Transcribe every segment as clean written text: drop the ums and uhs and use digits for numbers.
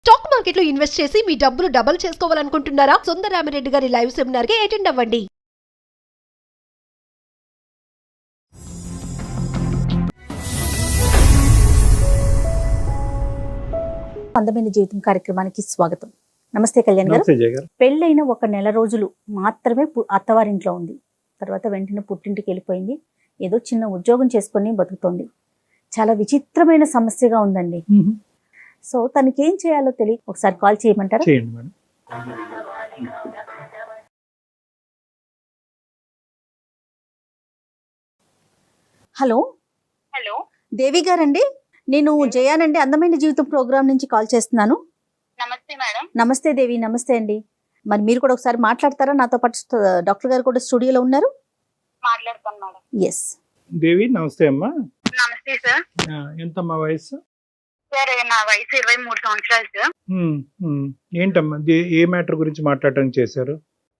Stock market లో invest చేసి మీ డబ్బులు డబుల్ చేసుకోవాలనుకుంటున్నారా? సుందరరామిరెడ్డి గారి లైవ్ సెమినార్ కి అటెండ్ అవ్వండి. అందమైన జీవితం కార్యక్రమానికి స్వాగతం. నమస్తే కళ్యాణ్ గారు. పెళ్ళైన ఒక నెల రోజులు మాత్రమే అత్తవారింట్లో ఉంది. తర్వాత వెంటనే పుట్టింటికి వెళ్ళిపోయింది. ఏదో చిన్న ఉద్యోగం చేసుకొని బతుకుతోంది. చాలా విచిత్రమైన సమస్యగా ఉందండి. సో తనకి ఏం చేయాలో తెలియదు. ఒకసారి కాల్ చేయమంటారా? చేయండి మేడం. హలో హలో, దేవి గారండి, నేను జయానండి, అందమైన జీవితం ప్రోగ్రామ్ నుంచి కాల్ చేస్తున్నాను. నమస్తే మేడం. నమస్తే దేవి. నమస్తే అండి. మరి మీరు కూడా ఒకసారి మాట్లాడతారా? నాతో పాటు డాక్టర్ గారు కూడా స్టూడియోలో ఉన్నారు. మాట్లాడతాను మేడం. ఎస్ దేవి నమస్తే అమ్మా. నమస్తే సార్. ఎంతమ్మా వయసు? సార్ నా వయసు 23 సంవత్సరాలు సార్. ఏంటమ్మా ఏ మ్యాటర్ గురించి మాట్లాడడానికి చేశారు?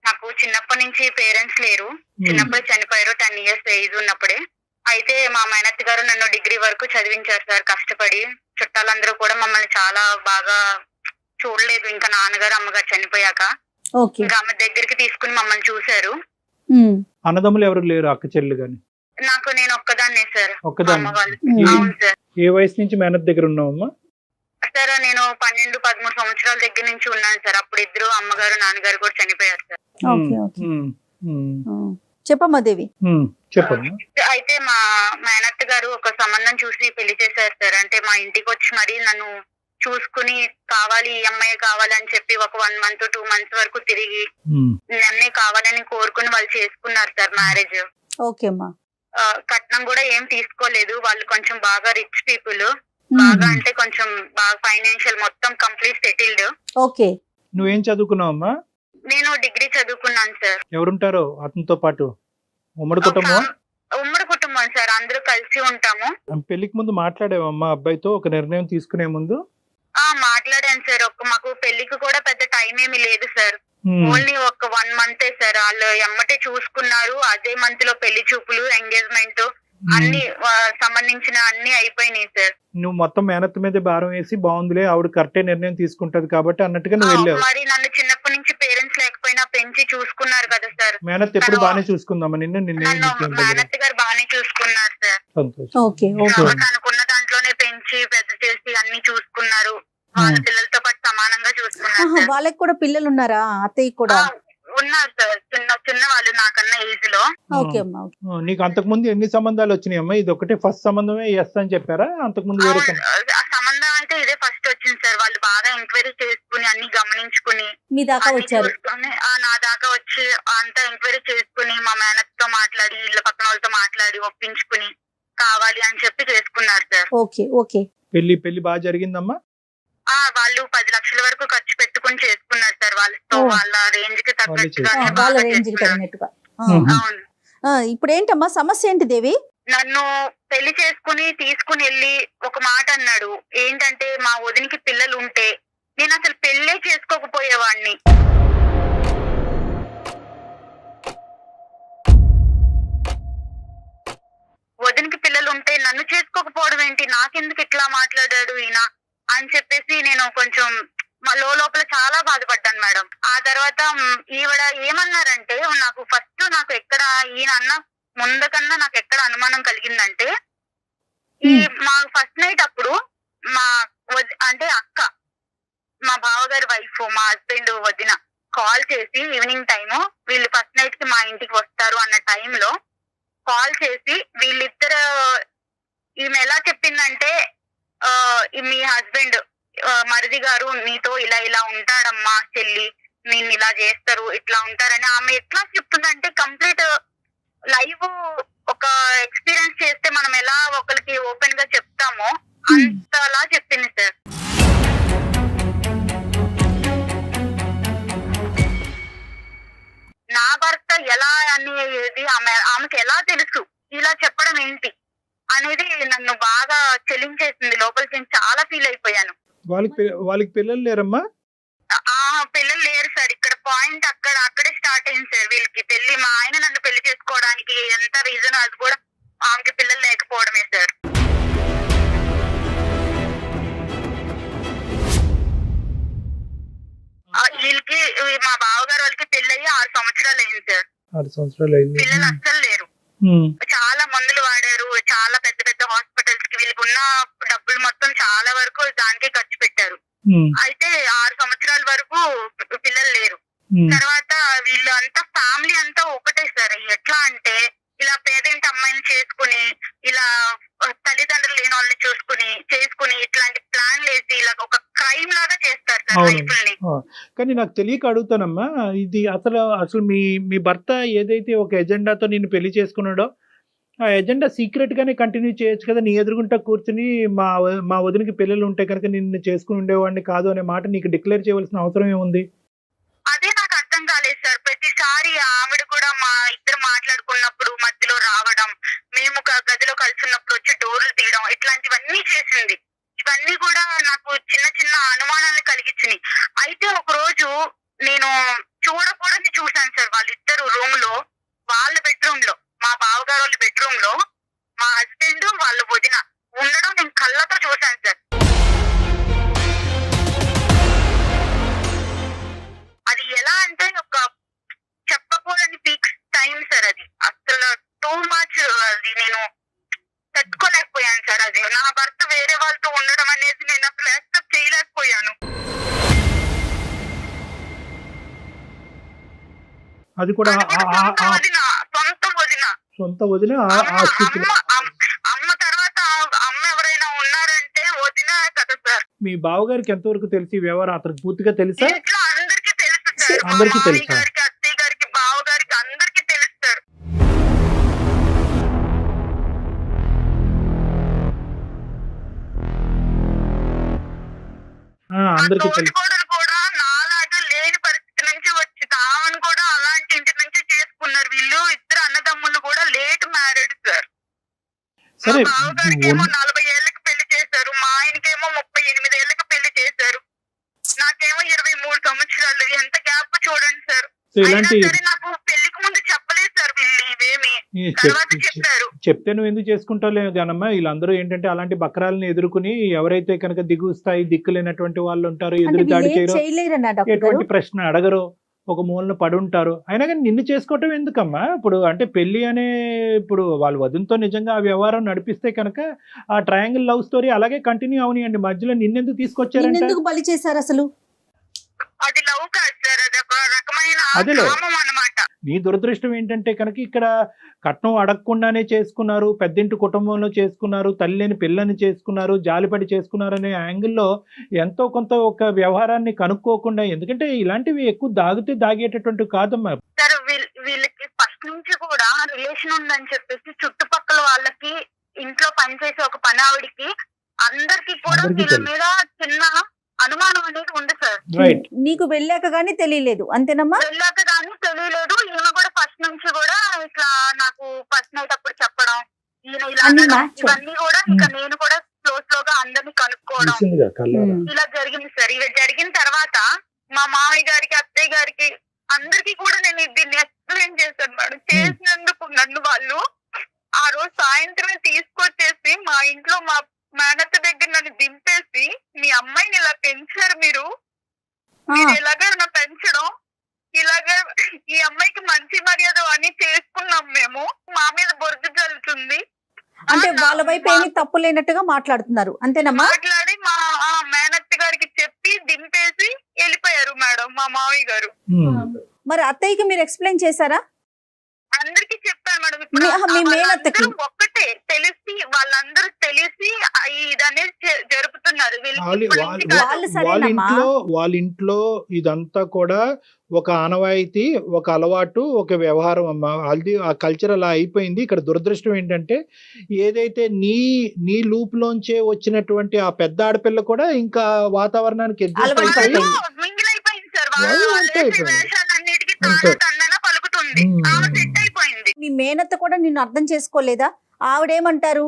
నాకు చిన్నప్పటి నుంచి పేరెంట్స్ లేరు. చిన్నప్పుడు చనిపోయారు. 10 ఇయర్స్ ఏజ్ ఉన్నప్పుడే. అయితే మా మేనత్త గారు నన్ను డిగ్రీ వరకు చదివించారు సార్ కష్టపడి. చుట్టాలందరూ కూడా మమ్మల్ని చాలా బాగా చూడలేదు. ఇంకా నాన్నగారు అమ్మగారు చనిపోయాక ఇంకా ఆమె దగ్గరికి తీసుకుని మమ్మల్ని చూశారు. అన్నదమ్ములు ఎవరు లేరు? అక్క చెల్లి గాని? నాకు నేను ఒక్కదాన్నే సార్. ఒక్కదాన్ని? అమ్మ వాళ్ళు. అవును సార్. ఏ వయసు నుంచి మేనత్ దగ్గర ఉన్నావమ్మా? సార్ నేను 12-13 సంవత్సరాల దగ్గర నుంచి ఉన్నాను సార్. అప్పుడు ఇద్దరు అమ్మగారు నాన్నగారు కూడా చనిపోయారు సార్. చెప్పమ్మా దేవి. చెప్పమ్మా. అయితే మా మేనత్త గారు ఒక సంబంధం చూసి పెళ్లి చేశారు సార్. అంటే మా ఇంటికి వచ్చి మరి నన్ను చూసుకుని కావాలి, ఈ అమ్మాయి కావాలని చెప్పి ఒక 1 month 2 months వరకు తిరిగి నన్నే కావాలని కోరుకుని వాళ్ళు చేసుకున్నారు సార్ మ్యారేజ్. ఓకే అమ్మా. కట్నం కూడా ఏం తీసుకోలేదు. వాళ్ళు కొంచెం బాగా రిచ్ పీపుల్. బాగా అంటే కొంచెం బాగా ఫైనాన్షియల్ మొత్తం కంప్లీట్ సెటిల్డ్. ఓకే. నువ్వేం చదువుకున్నావమ్మా? నేను డిగ్రీ చదువుకున్నాను సార్. ఎవరుంటారో అతనితో పాటు? ఉమ్మడి కుటుంబం? ఉమ్మడి కుటుంబం సార్. అందరూ కలిసి ఉంటాము. పెళ్లికి ముందు మాట్లాడేవమ్మా అబ్బాయితో ఒక నిర్ణయం తీసుకునే ముందు? మాట్లాడాను సార్. మాకు పెళ్లికి కూడా పెద్ద టైం ఏమీ లేదు సార్. ఓన్లీ ఒక 1 month సార్. వాళ్ళు ఎమ్మటే చూసుకున్నారు. అదే మంత్ లో పెళ్లి చూపులు, ఎంగేజ్మెంట్ అన్ని సంబంధించిన అన్ని అయిపోయినాయి సార్. నువ్వు మొత్తం మేనత్ మీద భారం వేసి బాగుందిలే ఆవిడ కరెక్టే నిర్ణయం తీసుకుంటది కాబట్టి అన్నట్టుగా నువ్వు వెళ్ళావు. మరి నన్ను చిన్నప్పటి నుంచి పేరెంట్స్ లేకపోయినా పెంచి చూసుకున్నారు కదా సార్. మేనత్ ఎప్పుడు బాగానే చూసుకుందామా నిన్ను? మేనత్ గారు బాగానే చూసుకున్నారు సార్. తనకున్న దాంట్లోనే పెంచి పెద్ద చేసి అన్ని చూసుకున్నారు. వాళ్ళ పిల్లలతో పాటు సమానంగా చూసుకున్నారు. వాళ్ళకి కూడా పిల్లలు ఉన్నారా? అత్తయ్య కూడా ఉన్నారు సార్. చిన్న వాళ్ళు నాకన్నా ఏజ్ లో. నీకు అంతకు ముందు ఎన్ని సంబంధాలు వచ్చినాయి అమ్మా? ఇది ఒకటే ఫస్ట్ సంబంధమే ఎస్ అని చెప్పారా? అంతకు ముందు వేరే సంబంధం అయితే ఇదే ఫస్ట్ వచ్చింది సార్. వాళ్ళు బాగా ఎంక్వైరీ చేసుకుని అన్ని గమనించుకుని మీ దాకా వచ్చారు. నా దాకా వచ్చి అంతా ఎంక్వైరీ చేసుకుని మా మేనత్ తో మాట్లాడి ఇళ్ళ పక్కన వాళ్ళతో మాట్లాడి ఒప్పించుకుని కావాలి అని చెప్పి చేసుకున్నారు సార్. Okay okay. పెళ్లి బాగా జరిగిందమ్మా? వాళ్ళు 10 లక్షల వరకు ఖర్చు పెట్టుకుని చేసుకున్నారు సార్. వాళ్ళతో వాళ్ళ రేంజ్ కి తగ్గట్టుగా. అవును. ఇప్పుడు ఏంటమ్మా సమస్య ఏంటి దేవి? నన్ను పెళ్లి చేసుకుని తీసుకుని వెళ్ళి ఒక మాట అన్నాడు. ఏంటంటే మా వదినికి పిల్లలు ఉంటే నేను అసలు పెళ్ళే చేసుకోకపోయేవాడిని. వదినికి పిల్లలు ఉంటే నన్ను చేసుకోకపోవడం ఏంటి, నాకెందుకు ఇట్లా మాట్లాడాడు ఈయన అని చెప్పేసి నేను కొంచెం లోపల చాలా బాధపడ్డాను మేడం. ఆ తర్వాత ఈవిడ ఏమన్నారంటే, నాకు ఎక్కడ ఈయన అన్న ముందు కన్నా నాకు ఎక్కడ అనుమానం కలిగిందంటే, మా ఫస్ట్ నైట్ అప్పుడు అంటే అక్క, మా బావగారి వైఫ్, మా హస్బెండ్ వదిన కాల్ చేసి ఈవినింగ్ టైము వీళ్ళు ఫస్ట్ నైట్ కి మా ఇంటికి వస్తారు అన్న టైంలో కాల్ చేసి వీళ్ళిద్దరు, ఈమె ఎలా చెప్పిందంటే, మీ హస్బెండ్ మరిది గారు నీతో ఇలా ఇలా ఉంటాడమ్మా చెల్లి, నేను ఇలా చేస్తారు ఇట్లా ఉంటారని ఆమె ఎట్లా చెప్తుందంటే, కంప్లీట్ లైవ్ ఒక ఎక్స్పీరియన్స్ చేస్తే మనం ఎలా ఒకరికి ఓపెన్ గా చెప్తామో అంతలా చెప్పింది సార్. నా భర్త ఎలా అనేది ఆమెకి ఎలా తెలుసు, ఇలా చెప్పడం ఏంటి అనేది నన్ను బాగా చెలించేసింది. లోపలికి చాలా ఫీల్ అయిపోయాను. వాళ్ళకి పిల్లలు లేరమ్మా? పిల్లలు లేరు సార్. ఇక్కడ పాయింట్ అక్కడే స్టార్ట్ అయింది సార్. వీళ్ళకి పెళ్లి, మా ఆయన నన్ను పెళ్లి చేసుకోవడానికి ఎంత రీజన్ అది కూడా ఆమెకి పిల్లలు లేకపోవడమే సార్. అమ్మాయికి పెళ్ళయి 6 సంవత్సరాలు అయింది సార్. 6 సంవత్సరాలు అయింది. పిల్లలు అస్సలు లేరు. చాలా మందులు వాడారు, చాలా పెద్ద పెద్ద హాస్పిటల్స్ కి వీళ్ళకి ఉన్న డబ్బులు మొత్తం చాలా వరకు దానికే ఖర్చు పెట్టారు. అయితే 6 సంవత్సరాల వరకు పిల్లలు లేరు. తర్వాత వీళ్ళు అంతా ఫ్యామిలీ అంతా ఒకటే సార్. ఎట్లా అంటే ఇలా పేదింటి అమ్మాయిని చేసుకుని, ఇలా తల్లిదండ్రులు లేని వాళ్ళని చేసుకుని ఇట్లాంటి ప్లాన్లు వేసి ఇలా ఒక క్రైమ్ లాగా చేస్తారు సార్ లైఫ్ని. కానీ నాకు తెలియక అడుగుతానమ్మా, ఇది అసలు మీ భర్త ఏదైతే ఒక ఎజెండాతో నిన్ను పెళ్లి చేసుకున్నాడో ఆ ఎజెండా సీక్రెట్ గానే కంటిన్యూ చేయొచ్చు కదా. నీ ఎదురుగుంటా కూర్చుని మా వదినకి పిల్లలు ఉంటే కనుక నిన్ను చేసుకుని ఉండేవాడిని కాదు అనే మాట నీకు డిక్లేర్ చేయవలసిన అవసరం ఏముంది? అదే నాకు అర్థం కాలేదు సార్. ప్రతిసారి ఆవిడ కూడా మా ఇద్దరు మాట్లాడుకున్నప్పుడు మధ్యలో రావడం, మేము గదిలో కలిసినప్పుడు వచ్చి డోర్లు తీయడం, ఇట్లాంటివన్నీ చేసింది. ఇవన్నీ కూడా నాకు చిన్న చిన్న అనుమానాలు కలిగించినాయి. అయితే ఒక రోజు నేను చూడకూడని చూశాను సార్. వాళ్ళిద్దరు రూమ్ లో, వాళ్ళ బెడ్రూమ్ లో, మా బావగారు వాళ్ళ బెడ్రూమ్ లో మా హస్బెండ్ వాళ్ళ వదిన ఉండడం నేను కళ్ళతో చూశాను సార్. అది ఎలా అంటే ఒక చెప్పకూడని పీక్ టైం సార్. అది అసలు టూ మచ్. అది నేను తట్టుకోలేకపోయాను సార్. అది నా భర్త వేరే వాళ్ళతో ఉండడం అనేది నేను అసలు యాక్సెప్ట్ చేయలేకపోయాను. అది కూడా సొంత వదిన. అమ్మ తర్వాత అమ్మ ఎవరైనా ఉన్నారంటే వదిన కదా సార్. మీ బావగారికి ఎంతవరకు తెలిసి వ్యవహారం అతనికి పూర్తిగా తెలుసా? ఇంట్లో అందరికీ తెలుసు సార్. అందరికీ మామయ్య తెలుసా? గారికి, అత్తయ్య గారికి, బావ గారికి అందరికీ తెలుసు సార్. అందరికీ తెలుసు. తోటికోడలు కూడా నాలాగా లేని పరిస్థితి నుంచి వచ్చి ఆమెను కూడా అలాంటి ఇంటి నుంచి చేసుకున్నారు. వీళ్ళు ఇద్దరు అన్నదమ్ములు కూడా లేట్ మ్యారేడ్ సార్. మా సరే, బావగారికి ఏమో 40 ఏళ్ళకి పెళ్లి చేశారు, మా ఆయనకేమో 38 ఏళ్ళకి పెళ్లి చేశారు, నాకేమో 23 సంవత్సరాలు. ఎంత గ్యాప్ చూడండి సార్. సో అయినా ఇలాంటి సరే నాకు పెళ్లికి ముందు చెప్పలేదు సార్ వీళ్ళు ఇవేమి. తర్వాత చెప్పారు. చెప్తే నువ్వు ఎందుకు చేసుకుంటావు కానమ్మా. వీళ్ళందరూ ఏంటంటే అలాంటి బక్రాలను ఎదుర్కొని ఎవరైతే కనుక దిగు స్థాయి దిక్కులేనటువంటి వాళ్ళు ఉంటారో, అంటే ఎదురు దాడి వీళ్ళు ఏం చేయరు, చేయలేరన్నా డాక్టర్ గారు? ఎటువంటి ప్రశ్న అడగరు, ఒక మూలన పడి ఉంటారు. అయినా కానీ నిన్ను చేసుకోవటం ఎందుకమ్మా? ఇప్పుడు అంటే పెళ్లి అనే ఇప్పుడు వాళ్ళ వదినతో నిజంగా ఆ వ్యవహారం నడిపిస్తే కనుక ఆ ట్రయాంగిల్ లవ్ స్టోరీ అలాగే కంటిన్యూ అవనియండి. మధ్యలో నిన్నెందుకు తీసుకొచ్చారంటే ఎందుకు బలి చేశారు అసలు? అది లవ్ కాదు సార్, అది ఒక రకమైన అదేలే. కామం అన్నమాట. నీ దురదృష్టం ఏంటంటే కనుక ఇక్కడ కట్నం అడగకుండానే చేసుకున్నారు, పెద్దింటి కుటుంబంలో చేసుకున్నారు, తల్లి లేని పిల్లని చేసుకున్నారు, జాలిపడి చేసుకున్నారు అనే యాంగిల్లో ఎంతో కొంత ఒక వ్యవహారాన్ని కనుక్కోకుండా, ఎందుకంటే ఇలాంటివి ఎక్కువ దాగేటటువంటి కాదమ్మా. సార్ వీళ్ళకి ఫస్ట్ నుంచి కూడా రిలేషన్ ఉందని చెప్పేసి చుట్టుపక్కల వాళ్ళకి, ఇంట్లో పనిచేసే ఒక పని ఆవిడికి, అందరికి కూడా అందరికీ వీళ్ళ తెలుసు. మీద చిన్న అనుమానం అనేది ఉంది సార్. రైట్. నీకు వెళ్ళాక గానీ తెలియలేదు అంతేనమ్మా? వెళ్ళాక దాన్ని తెలియలేదు. ఈయన కూడా ఫస్ట్ నుంచి కూడా ఇట్లా నాకు ఫస్ట్ నైట్ అప్పుడు చెప్పడం, ఈయన ఇలా అన్ని అనడం, match. ఇవన్నీ కూడా ఇక నేను కూడా స్లోగా అందరినీ కనుక్కోవడం ఇలా జరిగింది సార్. ఇవి జరిగిన తర్వాత మా మామయ్య గారికి, అత్తయ్య గారికి, అందరికి కూడా నేను దీన్ని ఎక్స్ప్లెయిన్ చేశాను మేడం. చేసినందుకు నన్ను వాళ్ళు ఆ రోజు సాయంత్రమే తీసుకొచ్చేసి మా ఇంట్లో మా మేనత్త దగ్గర నన్ను దింపేసి, మీ అమ్మాయిని ఇలా పెంచారు మీరు ఇలాగే నా పెంచడం, ఇలాగే ఈ అమ్మాయికి మంచి మర్యాద అని చేసుకున్నాం మేము, మా మీద బొరుగు జల్లుతుంది అంటే వాళ్ళ వైపు ఏమీ తప్పు లేనట్టుగా మాట్లాడుతున్నారు అంతేనమ్మా? మాట్లాడి మా మేనత్త గారికి చెప్పి దింపేసి వెళ్ళిపోయారు మేడం మా మామయ్య గారు. మరి అత్తయ్యకి మీరు ఎక్స్ప్లెయిన్ చేశారా? అందరికి చెప్పాను మేడం. ఇప్పుడు మీ మేనత్తకి? వాళ్ళందరూ ఒక్కటే తెలిసి, వాళ్ళందరూ తెలిసి ఇదనేది జరుపుతున్నారు. వాళ్ళ ఇంట్లో ఇదంతా కూడా ఒక ఆనవాయితీ, ఒక అలవాటు, ఒక వ్యవహారం అమ్మా. అది ఆ కల్చర్ అలా అయిపోయింది. ఇక్కడ దురదృష్టం ఏంటంటే ఏదైతే నీ లూప్ లోంచే వచ్చినటువంటి ఆ పెద్ద ఆడపిల్ల కూడా ఇంకా వాతావరణానికి అడ్జస్ట్ అయిపోయి మింగిల్ అయిపోయింది సార్. వాళ్ళ వేషాలన్నిటికీ తందన పలుకుతుంది. ఆమె సెట్ అయిపోయింది. మీ మేనత్త కూడా నిన్ను అర్థం చేసుకోలేదా? ఆవిడేమంటారు?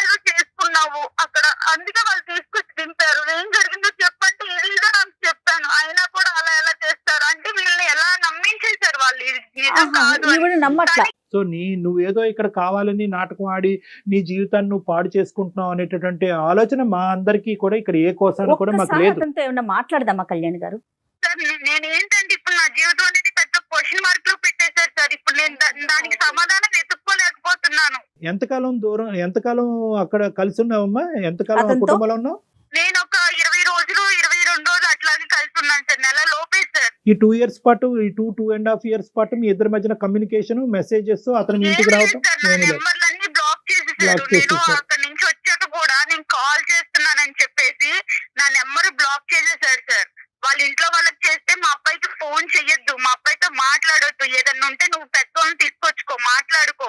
ఏదో చేసుకున్నావు అక్కడ, అందుకే వాళ్ళు తీసుకొచ్చి దింపారు. ఏం జరిగిందో చెప్పంటే ఇదిగా నాకు చెప్పాను. అయినా కూడా అలా ఎలా చేస్తారు అంటే వీళ్ళని ఎలా నమ్మించేశారు వాళ్ళు. ఇది నిజం కాదు ఈవిడ నమ్మట్లా. సో నువ్వేదో ఇక్కడ కావాలని నాటకం ఆడి నీ జీవితాన్ని నువ్వు పాడు చేసుకుంటున్నావు అనేటటువంటి ఆలోచన మా అందరికీ కూడా ఇక్కడ ఏ కోసాన్ని కూడా మాకు లేదు. అతనితో ఏమన్నా మాట్లాడదామా కళ్యాణ్ గారు? సార్ నేను ఏంటంటే ఇప్పుడు నా జీవితం అనేది పెద్ద క్వశ్చన్ మార్క్ లో పెట్టేశారు సార్. ఇప్పుడు నేను దానికి సమాధానం వెతుక్కోలేకపోతున్నాను. ఎంతకాలం అక్కడ కలిసి ఉన్నావమ్మా? ఎంతకాలం అతనితో? కుటుంబంలో ఉన్నావు? నేను ఒక 20 రోజులు 22 రోజులు అట్లాగే కలిసి ఉన్నాను సార్. నెల లోపే సార్. ఈ 2 years పాటు, ఈ 2.5 years పాటు మీ ఇద్దరి మధ్యన కమ్యూనికేషన్, మెసేజెస్, అతను మీ ఇంటికి రావటం నా ఏమీ లేదు. నెంబర్లన్నీ బ్లాక్ చేసేసారు. బ్లాక్ నేను చేసేసారు. అక్కడ నుంచి వచ్చాక కూడా నేను కాల్ చేస్తున్నానని చెప్పేసి నా నెంబర్ బ్లాక్ చేసేసారు సార్. వాళ్ళ ఇంట్లో వాళ్ళకి చేస్తే మా అబ్బాయికి ఫోన్ చెయ్యొద్దు, మా అబ్బాయితో మాట్లాడొద్దు, ఏదన్నా ఉంటే నువ్వు పెద్దోళ్ళని తీసుకొచ్చుకో, మాట్లాడుకో,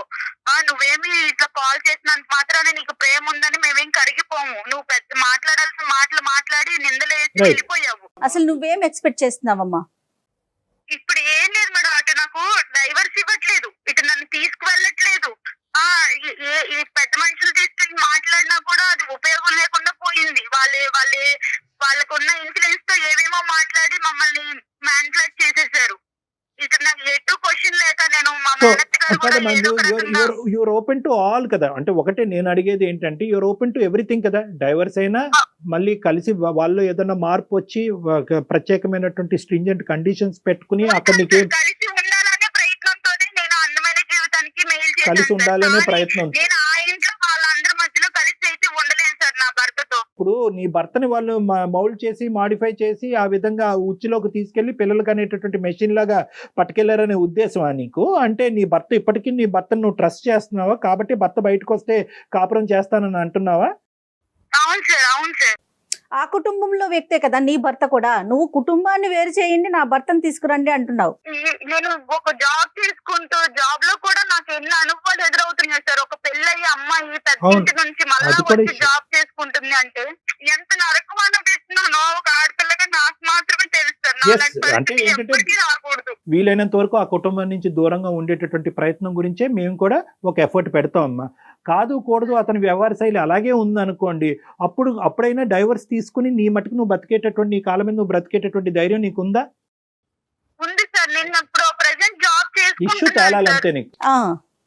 నువ్వేమి ఇట్లా కాల్ చేసినంత మాత్రాన్ని నీకు ప్రేమ ఉందని మేమేం కరిగిపోము, నువ్వు పెద్ద మాట్లాడాల్సిన మాటలు మాట్లాడి నిందలేసి Right. వెళ్ళిపోయావు. అసలు నువ్వేం ఎక్స్పెక్ట్ చేస్తున్నావమ్మా? ఇప్పుడు ఏం లేదు మేడం, అటు నాకు డైవర్స్ ఇవ్వట్లేదు, ఇటు నన్ను తీసుకువెళ్ళట్లేదు. ఈ పెద్ద మనుషులు తీసుకెళ్ళి మాట్లాడినా కూడా అది ఉపయోగం లేకుండా పోయింది. వాళ్ళకున్న ఇన్ఫ్లుయెన్స్ తో ఏమేమో మాట్లాడి మమ్మల్ని మ్యానిపులేట్ చేసేసారు. ఇక్కడ నాకు ఎటు క్వశ్చన్ లేక నేను మా మేనత్త గారు కూడా ఏదో ఒక రకంగా యూర్ ఓపెన్ టు ఆల్ కదా. అంటే ఒకటే నేను అడిగేది ఏంటంటే, యూర్ ఓపెన్ టు ఎవ్రీథింగ్ కదా. డైవర్స్ అయినా మళ్ళీ కలిసి వాళ్ళు ఏదైనా మార్పు వచ్చి ప్రత్యేకమైనటువంటి స్ట్రింజెంట్ కండిషన్స్ పెట్టుకుని అక్కడ నీకే కలిసి ఉండాలనే ప్రయత్నంతోనే నేను అందమైన జీవితానికి మెయిల్ కలిసి చేశాను సార్. ఉండాలనే కానీ ప్రయత్నం. నేను ఆ ఇంట్లో వాళ్ళందరి మధ్యలో కలిసి అయితే ఉండలేను సార్ నా భర్తతో. ఇప్పుడు నీ భర్తని వాళ్ళు మౌల్డ్ చేసి, మాడిఫై చేసి, ఆ విధంగా ఉచ్చులోకి తీసుకెళ్లి పిల్లలకి అనేటటువంటి మెషిన్ లాగా పట్టుకెళ్లారనే ఉద్దేశమా నీకు? అంటే నీ భర్తను నువ్వు ట్రస్ట్ చేస్తున్నావా కాబట్టి భర్త బయటకు వస్తే కాపురం చేస్తానని అంటున్నావా? అవును సార్, అవును సార్. ఆ కుటుంబంలో వ్యక్తే కదా నీ భర్త కూడా. నువ్వు కుటుంబాన్ని వేరు చేయండి, నా భర్తను తీసుకురండి అంటున్నావు. నేను ఒక జాబ్ చేసుకుంటూ జాబ్ లో కూడా నాకు ఎన్ని అనుభవాలు ఎదురవుతున్నాయి సార్. ఒక పెళ్ళయ్యి అమ్మాయి పెద్దింటి నుంచి మళ్ళా అది కూడా వచ్చి జాబ్ చేసుకుంటుంది అంటే ఎంత నరకం అనిపిస్తున్నానో ఒక ఆడపిల్లగా నాకు మాత్రమే తెలుస్తారు. Yes, నాలాంటి అంటే పరిస్థితి ఏంటంటే ఎప్పటికీ రాకూడదు. వీలైనంత వరకు ఆ కుటుంబం నుంచి దూరంగా ఉండేటటువంటి ప్రయత్నం గురించే మేము కూడా ఒక ఎఫర్ట్ పెడతాం అమ్మా. కాదు కూడదు అతని వ్యవహార శైలి అలాగే ఉందనుకోండి, అప్పుడైనా డైవర్స్ తీసుకుని నీ మటుకు నువ్వు బతికేటటువంటి, నీ కాలం మీద నువ్వు బ్రతికేటటువంటి ధైర్యం నీకుందా? ఉంది సార్. నేను ఇప్పుడు ప్రెసెంట్ జాబ్ ఇష్యూ చేసుకుంటున్నాను తేలాలి సార్. అంతే నీకు.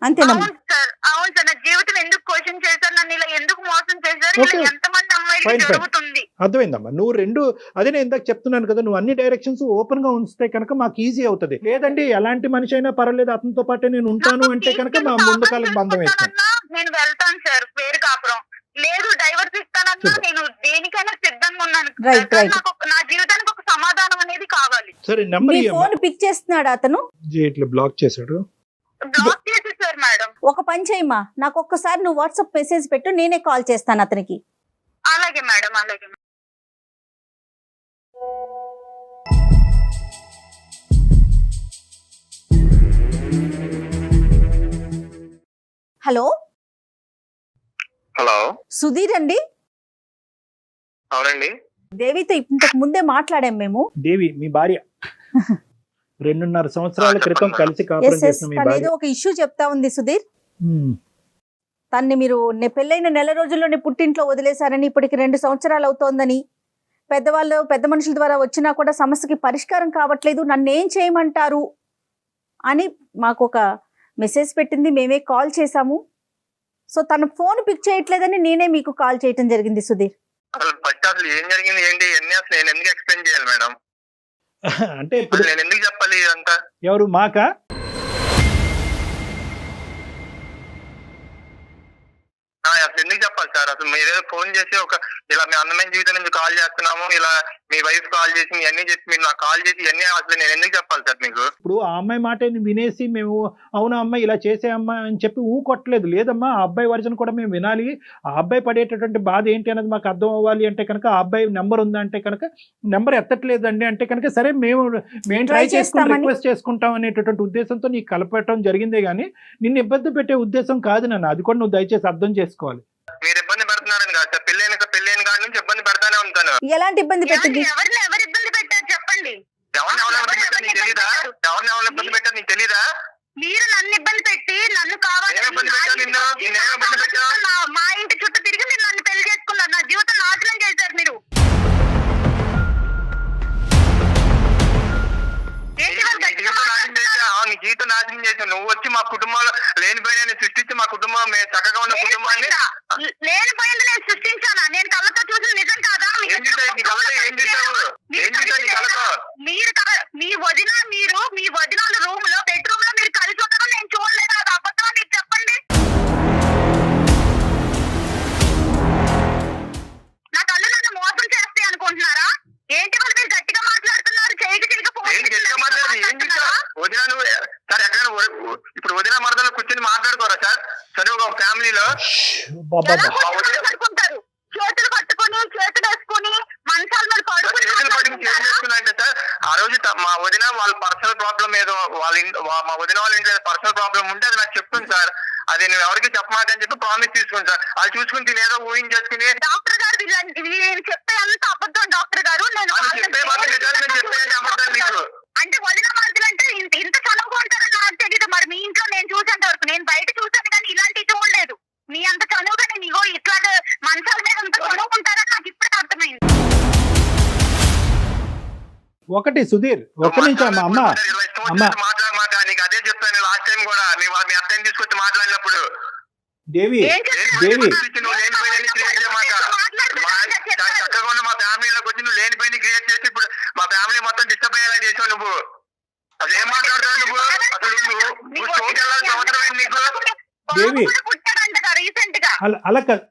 అంతేనమ్మా. అవును సార్, అవును సార్. నా జీవితం ఎందుకు క్వశ్చన్ చేశారు, నన్ను ఇలా ఎందుకు మోసం చేశారు, Okay. ఇలా ఎంతమంది అమ్మాయిలు Fine, fine. జరుగుతుంది. అర్థమైందమ్మా. నువ్వు అదే నేను ఇందాక చెప్తున్నాను కదా, నువ్వు అన్ని డైరెక్షన్స్ ఓపెన్ గా ఉంచితే కనుక మాకు ఈజీ అవుతుంది. లేదండి ఎలాంటి మనిషి అయినా పర్వాలేదు అతనితో పాటే నేను ఉంటాను నాకు అంటే కనుక మా తీసుకెళ్ళి ముందు కాపురం కాలం బంధం వేస్తాను. చేసుకుంటానన్నా నేను వెళ్తాను సార్ వేరు కాపురం. లేదు డైవర్స్ ఇస్తానన్నా చూద్దాం. నేను దేనికైనా సిద్ధంగా ఉన్నాను. Right, sir, right. నా జీవితానికి ఒక సమాధానం అనేది కావాలి. సరే నెంబర్ నీ ఫోన్ పిక్ చేస్తున్నాడు అతను. ఇట్లా బ్లాక్ చేశాడు. బ్లాక్ చేసేసారు మేడం. ఒక పని చేయమ్మా, నాకు ఒక్కసారి నువ్వు వాట్సాప్ మెసేజ్ పెట్టు, నేనే కాల్ చేస్తాను అతనికి. అలాగే మేడం, అలాగే. హలో హలో, సుధీర్ అండి. అవునండి. దేవితో ఇంతకు ముందే మాట్లాడాం మేము. దేవి మీ భార్య 2.5 సంవత్సరాల క్రితం కలిసి కాపురం చేసిన మీ తను భార్య. ఏదో ఒక ఇష్యూ చెప్తా ఉంది సుధీర్. ఉమ్. తన్ని మీరు పెళ్ళైన నెల రోజుల్లోనే పుట్టింట్లో వదిలేశారని, ఇప్పటికి 2 సంవత్సరాలు అవుతోందని, పెద్ద మనుషుల ద్వారా వచ్చినా కూడా సమస్యకి పరిష్కారం కావట్లేదు, నన్ను ఏం చేయమంటారు అని మాకు ఒక మెసేజ్ పెట్టింది. మేమే కాల్ చేశాము. సో తన ఫోన్ పిక్ చేయట్లేదని నేనే మీకు కాల్ చేయటం జరిగింది సుధీర్. అసలు ఫస్ట్ అసలు ఏం జరిగింది ఏంటి ఇవన్నీ అసలు నేను ఎందుకు ఎక్స్ప్లెయిన్ చేయాలి మేడం? అంటే ఇప్పుడు నేను ఎందుకు చెప్పాలి ఇదంతా? ఎవరు మాకా? అసలు ఎందుకు చెప్పాలి సార్? అసలు మీరేదో ఫోన్ చేసి ఇలా మీ అందమైన జీవితం నుంచి కాల్ చేస్తున్నాము, ఇలా మీ వైఫ్ కాల్ చేసి మీ అన్ని చెప్పి మీరు నాకు కాల్ చేసి ఇవన్నీ అసలు నేను ఎందుకు చెప్పాలి సార్ మీకు? ఇప్పుడు ఆ అమ్మాయి మాట వినేసి మేము అవునా అమ్మాయి ఇలా చేసే అమ్మాయి అని చెప్పి కొట్టలేదు. లేదమ్మా, ఆ అబ్బాయి వర్జన్ కూడా మేము వినాలి. ఆ అబ్బాయి పడేటటువంటి బాధ ఏంటి అనేది మాకు అర్థం అవ్వాలి అంటే కనుక, ఆ అబ్బాయి నెంబర్ ఉందా అంటే కనుక నెంబర్ ఎత్తట్లేదండి అంటే కనుక, సరే మేము ట్రై చేసుకుని రిక్వెస్ట్ చేసుకుంటాం అనేటటువంటి ఉద్దేశంతో నీకు కలపటం జరిగిందే కానీ నిన్ను ఇబ్బంది పెట్టే ఉద్దేశం కాదు నాన్న. అది కూడా నువ్వు దయచేసి అర్థం చేసుకోవాలి. మీరు ఇబ్బంది పెడుతున్నారని కాదు సార్, పెళ్ళైన కాడి నుంచి ఇబ్బంది పెడతానే ఉంటాను. ఎలాంటి ఇబ్బంది పెట్టింది? ఎవరు ఇబ్బంది పెట్టారు చెప్పండి. ఎవరిని ఇబ్బంది పెట్టారు నీకు తెలీదా? ఎవరిని ఇబ్బంది పెట్టారు నీకు తెలీదా? మీరు నన్ను ఇబ్బంది పెట్టి నన్ను కావాలి మా ఇంటి చుట్టూ తిరిగి మీరు నన్ను పెళ్లి చేసుకున్నారు. నా జీవితం నాశనం చేశారు మీరు. నీ జీవితం నాశనం చేసావు. నువ్వు వచ్చి మా కుటుంబంలో లేనిపోయిన సృష్టించి మా కుటుంబం మేము చక్కగా ఉన్న కుటుంబాన్ని లేనిపోయింది నేను సృష్టించానా? నేను కళ్ళతో చూసిన నిజం కాదా? ఏం చూసావు? నీ కళ్ళతో ఏం చూసావు? ఏం చూసావు నీ కళ్ళతో? మీరు అబ్బబ్బబ్బా. పడుకుంటారు, చేతులు పట్టుకుని చేతులు వేసుకుని మంచాల మీద అంటే సార్ ఆ రోజు మా వదిన వాళ్ళ పర్సనల్ ప్రాబ్లం ఏదో మా వదిన వాళ్ళ ఇంట్లో పర్సనల్ ప్రాబ్లం ఉంటే అది నాకు చెప్తుంది సార్. అది నువ్వు ఎవరికి చెప్పమాకని చెప్పి ప్రామిస్ తీసుకుని సార్. అది చూసుకుని తినేదో ఊహించేసుకుని డాక్టర్ గారు నేను చెప్పే అంత అబద్ధం డాక్టర్ గారు. నేను చెప్పే అబద్ధం నీకు అంటే వదిన మనుషులు అంటే ఇంత చనువుగా ఉంటారని నాకు తెలియదు. మరి మీ ఇంట్లో నేను చూసేంత వరకు, నేను బయట చూసాను కానీ ఇలాంటివి చూడలేదు. మీ అంత చనువుగా నేను ఇగో ఇట్లా మంచాల మీద అంత చనువు ఉంటారని నాకు ఇప్పుడే అర్థమైంది. ఒకటి సుధీర్, ఒక్క నిమిషం అమ్మ మాట్లాడమాక. నీకు అదే చెప్పాను లాస్ట్ టైం కూడా, మీ అత్తని తీసుకొచ్చి మాట్లాడినప్పుడు. దేవి నువ్వు లేనిపోయిన క్రియేట్ చేయమాక. చక్కగా ఉన్న మా ఫ్యామిలీలోకి వచ్చి నువ్వు లేనిపోయిన క్రియేట్ చేసి ఇప్పుడు మా ఫ్యామిలీ మొత్తం డిస్టర్బ్ అయ్యేలా చేసావు నువ్వు. అసలు ఏం మాట్లాడుతావు నువ్వు? అసలు నువ్వు షోకి వెళ్ళాల్సిన అవసరం ఏంటి నీకు? దేవి రీసెంట్ గా అలా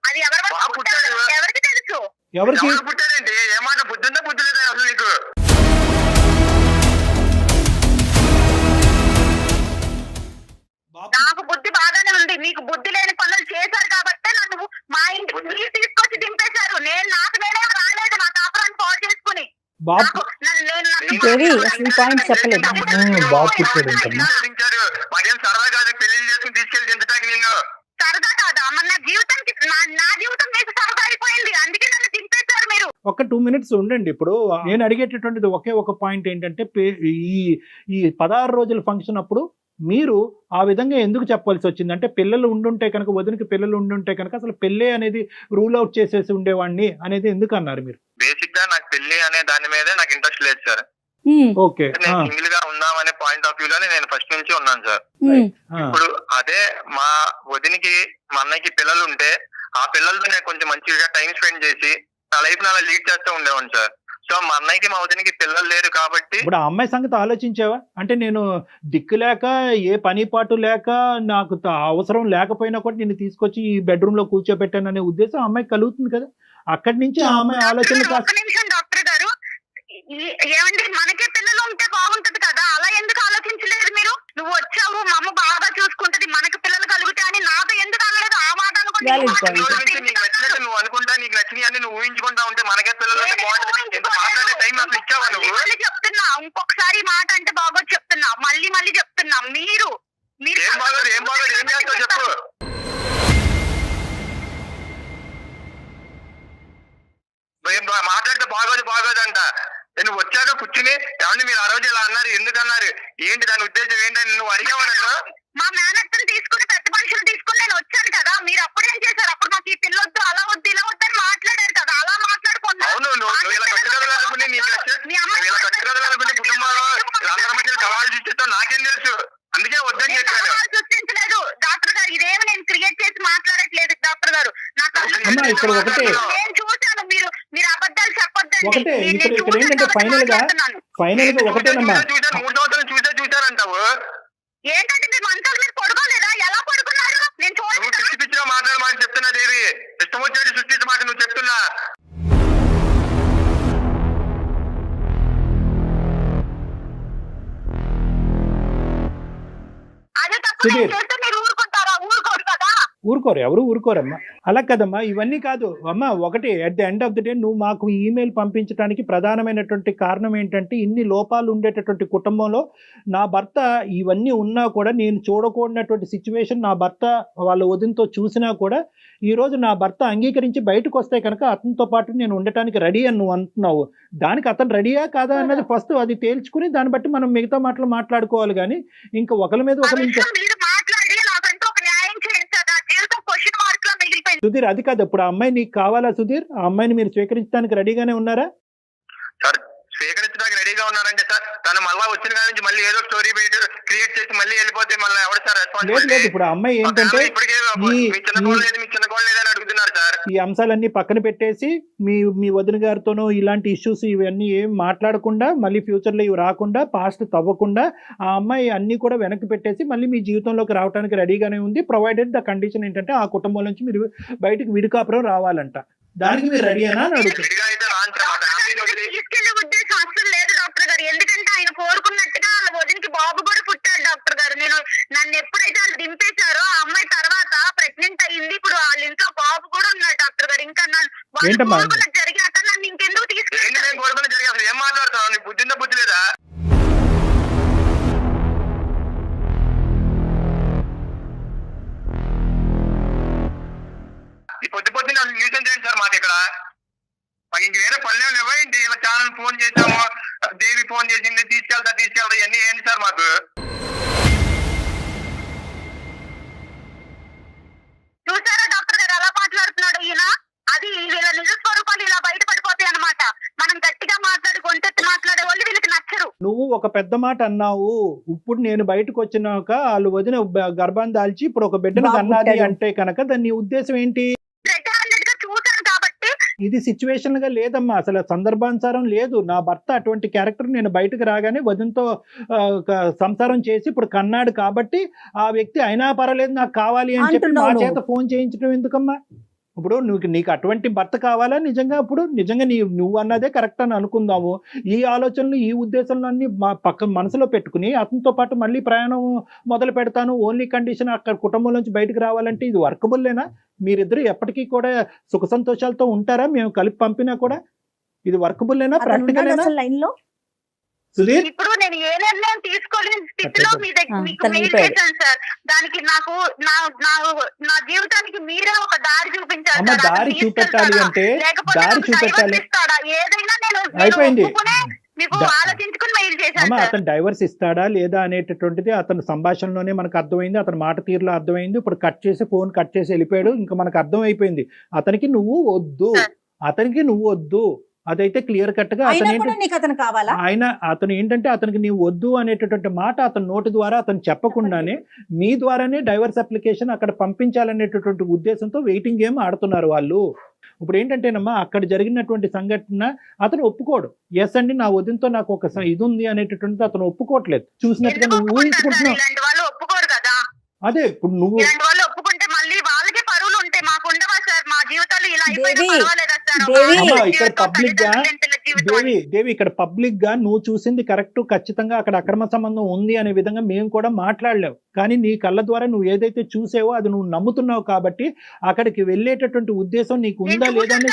అది ఎవరికి తెలుసు? ఎవరికి పుట్టాడండి? ఏమాట బుద్ధి ఉందా బుద్ధి లేదా అసలు నీకు? నాకు బుద్ధి బాగానే ఉంది, మీకు బుద్ధి లేని పనులు చేశారు కాబట్టి నన్ను మా ఇంటికి మీరు తీసుకొచ్చి దింపేశారు. నేనే రాలేదు నా కాపురాన్ని పాడు చేసుకుని. మాకేం సరదా కాదు పెళ్లి చేసుకుని తీసుకెళ్లి దించడానికి నిన్ను. సరదా కాదా? మరి నా జీవితం మీకు సరదా అయిపోయింది, అందుకే నన్ను దింపేశారు మీరు. ఒక 2 minutes ఉండండి. ఇప్పుడు నేను అడిగేటటువంటిది ఒకే ఒక పాయింట్ ఏంటంటే, ఈ 16 రోజుల ఫంక్షన్ అప్పుడు మీరు ఆ విధంగా ఎందుకు చెప్పాల్సి వచ్చింది? అంటే పిల్లలు ఉండుంటే కనుక, వదినకి పిల్లలు ఉండుంటే కనుక అసలు పెళ్ళి అనేది రూల్ అవుట్ చేసేసి ఉండేవాడిని అనేది ఎందుకు అన్నారు మీరు? బేసిక్ గా నాకు పెళ్లి అనే దాని మీదే నాకు ఇంట్రెస్ట్ లేదు సార్. ఓకే, నేను సింగిల్ గా ఉందామనే పాయింట్ ఆఫ్ వ్యూ లోనే నేను ఫస్ట్ నుంచి ఉన్నాను సార్. ఇప్పుడు అదే మా వదినికి మా అన్నయ్యకి పిల్లలు ఉంటే ఆ పిల్లలతో నేను కొంచెం మంచిగా టైం స్పెండ్ చేసి నా లైఫ్ అలా లీడ్ చేస్తూ ఉండేవాడిని సార్. సో మా అన్నయ్యకి మా వదినికి పిల్లలు లేరు కాబట్టి. ఇప్పుడు ఆ అమ్మాయి సంగతి ఆలోచించావా? అంటే నేను దిక్కు లేక, ఏ పని పాటు లేక, నాకు అవసరం లేకపోయినా కూడా నేను తీసుకొచ్చి ఈ బెడ్రూమ్ లో కూర్చోబెట్టాను అనే ఉద్దేశం అమ్మాయికి కలుగుతుంది కదా. అక్కడి నుంచి ఆ అమ్మాయి ఆలోచన డాక్టర్ గారు ఏమండి, మనకే పిల్లలు ఉంటే బాగుంటది కదా, అలా ఎందుకు ఆలోచించలేదు మీరు? నువ్వు వచ్చావు, మా అమ్మ బాగా చూసుకుంటది, మనకి పిల్లలు కలుగుతాయి అని నాతో ఎందుకు అనలేదు? ఆ మాట అనుకుంటే నీకు నచ్చినట్టు నువ్వు అనుకుంటా, నీకు నచ్చినవి అన్ని నువ్వు ఊహించుకుంటా ఉంటే మనకే పిల్లలు చెప్తున్నా. ఇంకొకసారి మాట అంటే బాగోదు చెప్తున్నా, మళ్ళీ చెప్తున్నా. మీరు ఏం బాగోదు ఏం చేస్తావు చెప్పు. మాట్లాడితే బాగోదు అంట. నువ్వు వచ్చాక కూర్చుని ఏమంటే మీరు ఆ రోజు ఇలా అన్నారు, ఎందుకు అన్నారు, ఏంటి దాని ఉద్దేశం ఏంటని నువ్వు అడిగావు నన్ను. మా మేనత్తను తీసుకుని పెద్ద మనుషులు తీసుకుని నేను వచ్చాను కదా, మీరు అప్పుడేం చేశారు? అప్పుడు మాకు ఈ పిల్లొద్దు, అలా వద్దు, ఇలా వద్దు అని మాట్లాడారు కదా, అలా మాట్లాడుకున్నా. అవును, నువ్వు ఇలా కట్టుకదలనుకుని కుటుంబంలో అందరి మధ్య సవాళ్ళు సృష్టిస్తావు నాకేం తెలుసు, అందుకే వద్దని చెప్పాను. సృష్టించలేదు డాక్టర్ గారు, ఇదేమి నేను క్రియేట్ చేసి మాట్లాడట్లేదు డాక్టర్ గారు. నేను చూశాను, మీరు అబద్ధాలు చెప్పొద్దండి. ఒకటేనమ్మా, 3 సంవత్సరాలు చూశారంటావు. ఏంటంటే మీరు మంచాల మీద పడుకోలేదా? ఎలా పడుకున్నారు? నేను పిచ్చి పిచ్చిగా మాట్లాడమని చెప్తున్నా దేవి, ఇష్టం వచ్చేది సృష్టించమాట నువ్వు చెప్తున్నా. అదే తప్పు చేస్తే మీరు ఊరుకుంటారా? ఊరుకోరు కదా. ఊరుకోరు, ఎవరు ఊరుకోరమ్మా. అలా కదమ్మా, ఇవన్నీ కాదు అమ్మా. ఒకటి, at the end of the day నువ్వు మాకు ఈమెయిల్ పంపించడానికి ప్రధానమైనటువంటి కారణం ఏంటంటే, ఇన్ని లోపాలు ఉండేటటువంటి కుటుంబంలో నా భర్త ఇవన్నీ ఉన్నా కూడా, నేను చూడకూడనటువంటి సిచ్యువేషన్ నా భర్త వాళ్ళ వదినతో చూసినా కూడా, ఈరోజు నా భర్త అంగీకరించి బయటకు వస్తే కనుక అతనితో పాటు నేను ఉండటానికి రెడీ అని నువ్వు అంటున్నావు. దానికి అతను రెడీయా కాదా అన్నది ఫస్ట్ అది తేల్చుకుని దాన్ని బట్టి మనం మిగతా మాటలు మాట్లాడుకోవాలి. కానీ ఇంకా ఒకరి మీద ఒకరు సుధీర్, అది కాదు. ఇప్పుడు ఆ అమ్మాయి నీకు కావాలా సుధీర్? ఆ అమ్మాయిని మీరు స్వీకరించడానికి రెడీగానే ఉన్నారా? సార్ స్వీకరించడానికి రెడీగా ఉన్నారంటే సార్, తను మళ్ళీ వచ్చిన కాడి నుంచి మళ్ళీ ఏదో స్టోరీ క్రియేట్ చేసి మళ్ళీ వెళ్ళిపోతే మళ్ళీ ఎవరు సార్ రెస్పాన్స్? లేదు, ఇప్పుడు ఆ అమ్మాయి ఏంటంటే ఈ అంశాలన్నీ పక్కన పెట్టేసి మీ వదిన గారితోనూ ఇలాంటి ఇష్యూస్ ఇవన్నీ ఏం మాట్లాడకుండా, మళ్ళీ ఫ్యూచర్ లో ఇవి రాకుండా, పాస్ట్ తవ్వకుండా ఆ అమ్మాయి అన్ని కూడా వెనక్కి పెట్టేసి మళ్ళీ మీ జీవితంలోకి రావడానికి రెడీగానే ఉంది. ప్రొవైడెడ్ ద కండిషన్ ఏంటంటే ఆ కుటుంబం నుంచి మీరు బయటకు విడికాపురం రావాలంట. దానికి మీరు రెడీనా అని అడుగుతారు. లేదు డాక్టర్ గారు, ఎందుకంటే ఆయన కోరుకున్నట్టుగా వాళ్ళ వదినికి బాబు కూడా పుట్టాడు డాక్టర్ గారు. నన్ను ఎప్పుడైతే వాళ్ళు దింపేశారో ఆ అమ్మాయి తర్వాత ప్రెగ్నెంట్ అయ్యింది. ఇప్పుడు వాళ్ళ ఇంట్లో బాబు ఏంటమ్మా? జరిగాక నన్ను ఇంకెందుకు ఏంటి తీసుకెళ్ళి నేను కోరుకున్న జరిగి అసలు ఏం మాట్లాడుతున్నావు? నీకు బుద్ధి ఉందా బుద్ధి లేదా? ఈ పొద్దు పొద్దున్న అసలు న్యూసెన్స్ ఏంటి సార్ మాది ఇక్కడ? మాకు ఇంక వేరే పనులు ఇవ్వండి. ఇలా ఛానల్ ఫోన్ చేసాము, దేవి ఫోన్ చేసింది, తీసుకెళ్తా ఇవన్నీ ఏంటి సార్ మాకు? చూసారా డాక్టర్ గారు ఎలా మాట్లాడుతున్నాడు ఈయన? అది వీళ్ళ నిజ స్వరూపాలు ఇలా బయటపడిపోతాయి అన్నమాట. మనం గట్టిగా మాట్లాడి గొంతెత్తి మాట్లాడే వాళ్ళు వీళ్ళకి నచ్చరు. నువ్వు ఒక పెద్ద మాట అన్నావు. ఇప్పుడు నేను బయటకు వచ్చినాక వాళ్ళు వదిన గర్భాన్ని దాల్చి ఇప్పుడు ఒక బిడ్డను కన్నది అంటే కనుక దాని ఉద్దేశం ఏంటి? చూసాను కాబట్టి ఇది సిచ్యువేషన్ గా లేదమ్మా, అసలు సందర్భానుసారం లేదు. నా భర్త అటువంటి క్యారెక్టర్ నేను బయటకు రాగానే వదినతో సంసారం చేసి ఇప్పుడు కన్నాడు కాబట్టి ఆ వ్యక్తి అయినా పర్వాలేదు నాకు కావాలి అని చెప్పి మా చేత ఫోన్ చేయించడం ఎందుకమ్మా? ఇప్పుడు నీకు అటువంటి భర్త కావాలా? నిజంగా నువ్వు అన్నదే కరెక్ట్ అని అనుకుందాము. ఈ ఆలోచనలు ఈ ఉద్దేశాలు అన్ని మనసులో పెట్టుకుని అతనితో పాటు మళ్ళీ ప్రయాణం మొదలు పెడతాను, ఓన్లీ కండిషన్ అక్కడ కుటుంబం నుంచి బయటకు రావాలంటే ఇది వర్కబుల్లేనా? మీరిద్దరు ఎప్పటికీ కూడా సుఖ సంతోషాలతో ఉంటారా? మేము కలిపి పంపినా కూడా ఇది వర్కబుల్లేనా? ప్రాక్టికల్ లైన్ లో సుధీర్, ఇప్పుడు నేను ఏ నిర్ణయం తీసుకోలేని స్థితిలో మీ దగ్గర మీకు మెయిల్ చేశాను సార్. దానికి నాకు నా జీవితానికి మీరే ఒక దారి చూపించాలి అమ్మ. సార్. దారి చూపెట్టాలి అంటే దారి చూపెట్టాలి. ఏదైనా నేను అయిపోయింది. మీకు ఆలోచించుకుని మెయిల్ చేశాను అమ్మ, సార్. అతను డైవర్స్ ఇస్తాడా లేదా అనేటటువంటిది అతని సంభాషణలోనే మనకు అర్థమైంది, అతని మాట తీరులో అర్థమైంది. ఇప్పుడు ఫోన్ కట్ చేసి వెళ్ళిపోయాడు. ఇంకా మనకు అర్థం అయిపోయింది అతనికి నువ్వు వద్దు. అదైతే క్లియర్ కట్ గా అతను ఏంటంటే అతనికి నీవు వద్దు అనేటటువంటి మాట అతని నోటి ద్వారా అతను చెప్పకుండానే మీ ద్వారానే డైవర్స్ అప్లికేషన్ అక్కడ పంపించాలనేటటువంటి ఉద్దేశంతో వెయిటింగ్ గేమ్ ఆడుతున్నారు వాళ్ళు. ఇప్పుడు ఏంటంటేనమ్మా, అక్కడ జరిగినటువంటి సంఘటన అతను ఒప్పుకోడు. ఎస్ అండి, నా వదినతో నాకు ఒక ఇది ఉంది అనేటటువంటిది అతను ఒప్పుకోవట్లేదు. చూసినట్టుగా నువ్వు ఊహించుకుంటున్నావు. ఇలాంటి వాళ్ళు ఒప్పుకోరు కదా. అదే ఇప్పుడు నువ్వు ఇలాంటి వాళ్ళు ఒప్పుకుంటే మళ్ళీ వాళ్ళకే పరువులు ఉంటాయి, మాకు ఉండవా సార్? మా జీవితాలు ఇలా అయిపోయినా పర్వాలేదా సార్? ఇక్కడ పబ్లిక్ గా నువ్వు చూసింది కరెక్ట్, ఖచ్చితంగా అక్కడ అక్రమ సంబంధం ఉంది అనే విధంగా మేము కూడా మాట్లాడలేవు. కానీ నీ కళ్ళ ద్వారా నువ్వు ఏదైతే చూసావో అది నువ్వు నమ్ముతున్నావు కాబట్టి అక్కడికి వెళ్ళేటటువంటి ఉద్దేశం నీకు ఉందా లేదా అని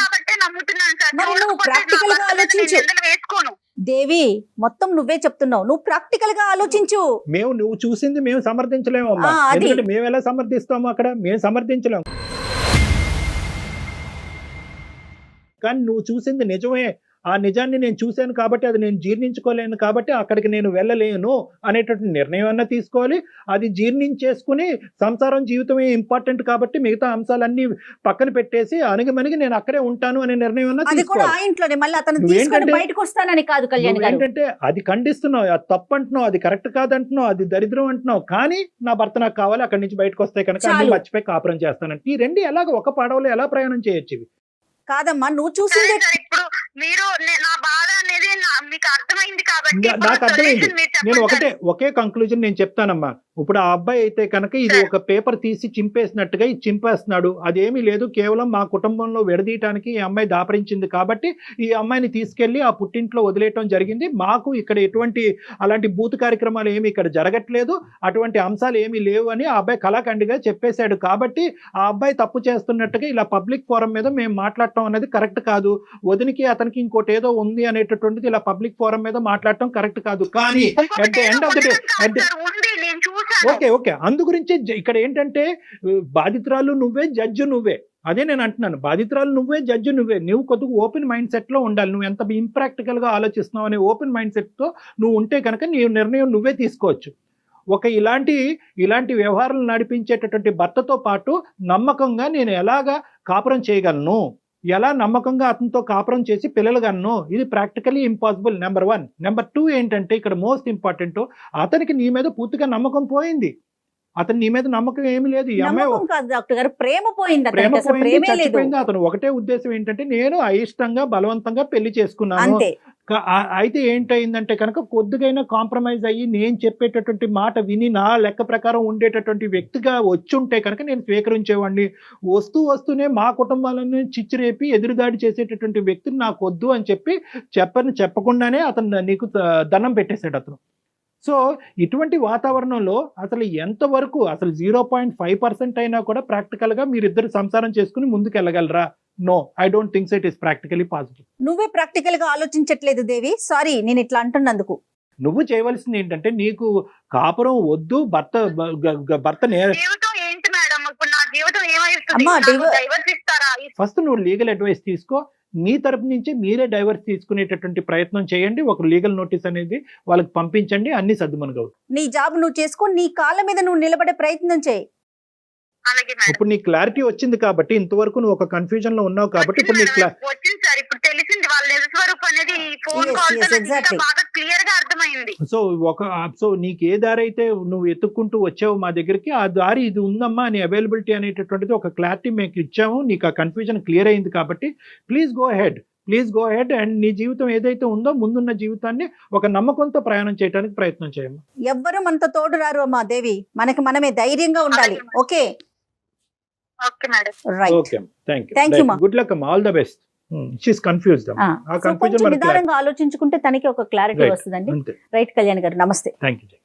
దేవి మొత్తం నువ్వే చెప్తున్నావు. నువ్వు ప్రాక్టికల్ గా ఆలోచించు. నువ్వు చూసింది మేము సమర్థించలేము అమ్మా. ఎందుకంటే మేము ఎలా సమర్థిస్తాము? అక్కడ మేము సమర్థించలేము. కానీ నువ్వు చూసింది నిజమే. ఆ నిజాన్ని నేను చూశాను కాబట్టి అది నేను జీర్ణించుకోలేను కాబట్టి అక్కడికి నేను వెళ్ళలేను అనేటటువంటి నిర్ణయం అన్నా తీసుకోవాలి. అది జీర్ణించేసుకుని సంసారం జీవితమే ఇంపార్టెంట్ కాబట్టి మిగతా అంశాలన్నీ పక్కన పెట్టేసి అణిగిమణిగి నేను అక్కడే ఉంటాను అనే నిర్ణయం అన్నా తీసుకోవాలి. ఏంటంటే అది ఖండిస్తున్నావు, అది తప్పు అంటున్నావు, అది కరెక్ట్ కాదంటున్నావు, అది దరిద్రం అంటున్నావు. కానీ నా భర్త నాకు కావాలి, అక్కడి నుంచి బయటకు వస్తే కనుక అన్ని మర్చిపోయి కాపురం చేస్తానంటే ఈ రెండు ఎలాగ ఒక పడవలో ఎలా ప్రయాణం చేయొచ్చు? ఇవి కాదమ్మా, నువ్వు చూసింది. ఇప్పుడు మీరు నా బాధ అనేది మీకు అర్థమైంది కాబట్టి నాకు అర్థమైంది. నేను ఒకే కంక్లూజన్ నేను చెప్తానమ్మా. ఇప్పుడు ఆ అబ్బాయి అయితే కనుక ఇది ఒక పేపర్ తీసి చింపేసినట్టుగా ఇది చింపేస్తున్నాడు. అదేమీ లేదు, కేవలం మా కుటుంబంలో విడదీయటానికి ఈ అమ్మాయి దాపరించింది కాబట్టి ఈ అమ్మాయిని తీసుకెళ్లి ఆ పుట్టింట్లో వదిలేయటం జరిగింది. మాకు ఇక్కడ ఎటువంటి అలాంటి బూత్ కార్యక్రమాలు ఏమి ఇక్కడ జరగట్లేదు, అటువంటి అంశాలు ఏమీ లేవు అని ఆ అబ్బాయి కళాఖండిగా చెప్పేశాడు. కాబట్టి ఆ అబ్బాయి తప్పు చేస్తున్నట్టుగా ఇలా పబ్లిక్ ఫోరం మీద మేము మాట్లాడటం అనేది కరెక్ట్ కాదు. వదినికి అతనికి ఇంకోటి ఏదో ఉంది అనేటటువంటిది ఇలా పబ్లిక్ ఫోరం మీద మాట్లాడటం కరెక్ట్ కాదు. కానీ at the end of the day okay అందు గురించి ఇక్కడ ఏంటంటే బాధితురాలు నువ్వే, జడ్జి నువ్వే. అదే నేను అంటున్నాను, బాధితురాలు నువ్వే, జడ్జి నువ్వే. నువ్వు కొద్దిగా ఓపెన్ మైండ్ సెట్ లో ఉండాలి. నువ్వు ఎంత ఇంప్రాక్టికల్ గా ఆలోచిస్తున్నావు అనే ఓపెన్ మైండ్ సెట్ తో నువ్వు ఉంటే కనుక నీ నిర్ణయం నువ్వే తీసుకోవచ్చు. ఇలాంటి వ్యవహారాలు నడిపించేటటువంటి భర్తతో పాటు నమ్మకంగా నేను ఎలాగా కాపురం చేయగలను, ఎలా నమ్మకంగా అతనితో కాపురం చేసి పిల్లలు కన్ను, ఇది ప్రాక్టికలీ ఇంపాసిబుల్. నెంబర్ 1. నెంబర్ 2 ఏంటంటే ఇక్కడ మోస్ట్ ఇంపార్టెంట్, అతనికి నీ మీద పూర్తిగా నమ్మకం పోయింది. అతను నీ మీద నమ్మకం ఏమి లేదు. ఈ అమ్మాయి ప్రేమ పోయింది, చచ్చిపోయింది. అతను ఒకటే ఉద్దేశం ఏంటంటే నేను అయిష్టంగా బలవంతంగా పెళ్లి చేసుకున్నాను. అయితే ఏంటయిందంటే కనుక కొద్దిగైనా కాంప్రమైజ్ అయ్యి నేను చెప్పేటటువంటి మాట విని నా లెక్క ప్రకారం ఉండేటటువంటి వ్యక్తిగా వచ్చుంటే కనుక నేను స్వీకరించేవాడిని. వస్తూనే మా కుటుంబాలను చిచ్చిరేపి ఎదురుదాడి చేసేటటువంటి వ్యక్తిని నాకు వద్దు అని చెప్పకుండానే అతను నీకు దండం పెట్టేశాడు అతను. సో ఇటువంటి వాతావరణంలో అసలు ఎంతవరకు అసలు 0.5% అయినా కూడా ప్రాక్టికల్గా మీరిద్దరు సంసారం చేసుకుని ముందుకు వెళ్ళగలరా? No, I don't think it is practically possible. నువ్వే ప్రాక్టికల్ గా ఆలోచించట్లేదు దేవి, సారీ నేను ఇట్లా అంటున్నందుకు. నువ్వు చేయవలసింది ఏంటంటే నీకు కాపురం వద్దు, భర్త జీవితం ఏంటి మేడం, ఇప్పుడు నా జీవితం అమ్మా, ఏమైతుంది, డైవర్స్ ఇస్తారా? ఫస్ట్ నువ్వు లీగల్ అడ్వైస్ తీసుకో. మీ తరపు నుంచి మీరే డైవర్స్ తీసుకునేటటువంటి ప్రయత్నం చేయండి. ఒక లీగల్ నోటీస్ అనేది వాళ్ళకి పంపించండి, అన్ని సద్దుమనుగవు. నీ జాబ్ నువ్వు చేసుకో, నీ కాళ్ళ మీద నువ్వు నిలబడే ప్రయత్నం చేయి. అలాగే మేడం. ఇప్పుడు నీ క్లారిటీ వచ్చింది కాబట్టి, ఇంతవరకు నువ్వు ఒక కన్ఫ్యూజన్ లో ఉన్నావు కాబట్టి ఇప్పుడు నీకు వచ్చింది సార్, ఇప్పుడు తెలిసింది వాళ్ళ నిజ స్వరూపం అనేది ఈ phone Yes, call yes, exactly. బాగా క్లియర్ గా అర్థమైంది. సో నీకు ఏ దారి అయితే నువ్వు ఎత్తుక్కుంటూ వచ్చావు మా దగ్గరికి, ఆ దారి ఇది ఉందమ్మా అని అవైలబిలిటీ అనేటటువంటిది ఒక క్లారిటీ మీకు ఇచ్చాము. నీకు ఆ కన్ఫ్యూజన్ క్లియర్ అయింది కాబట్టి ప్లీజ్ గో హెడ్ అండ్ నీ జీవితం ఏదైతే ఉందో ముందున్న జీవితాన్ని ఒక నమ్మకంతో ప్రయాణం చేయడానికి ప్రయత్నం చేయమ్మా. ఎవ్వరు మనతో తోడు రారు అమ్మా దేవి, మనకి మనమే ధైర్యంగా ఉండాలి. Okay okay madam. Right. Okay, thank Thank you, you, ma. Good luck అమ్మా, all the best. She's confused అమ్మా. ఆ కొంచెం కన్ఫ్యూజన్ నిదానంగా ఆలోచించుకుంటే తనకి ఒక క్లారిటీ Right. వస్తుందండి. అంతే. రైట్ కళ్యాణ్ గారు, నమస్తే. Thank you.